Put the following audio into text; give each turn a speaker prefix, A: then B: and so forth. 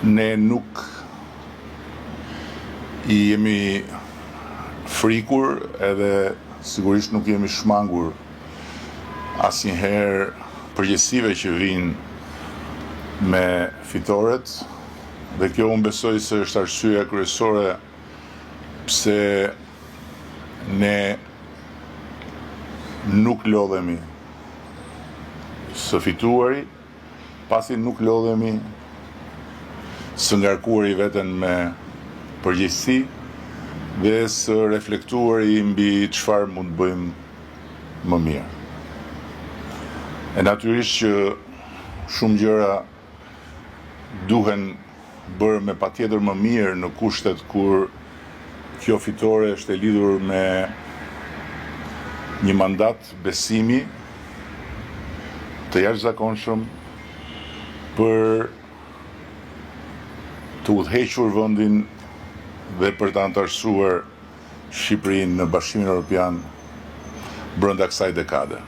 A: Ne nuk I jemi frikur edhe sigurisht nuk jemi shmangur asnjëherë përgjegjësive që vinë me fitoret, dhe kjo unë besoj se është arsyeja kryesore pse ne nuk lodhemi së fituari, pasi nuk lodhemi së ngarkuari veten me përgjegjësi dhe së reflektuari mbi çfarë mund të bëjmë më mirë. E natyrisht që shumë gjëra duhen bërë me patjetër më mirë në kushtet kur kjo fitore është e lidhur me një mandat besimi të jashtëzakonshëm për të udhëhequr vendin dhe për të anëtarësuar Shqipërinë në Bashkimin Evropian brenda kësaj dekade.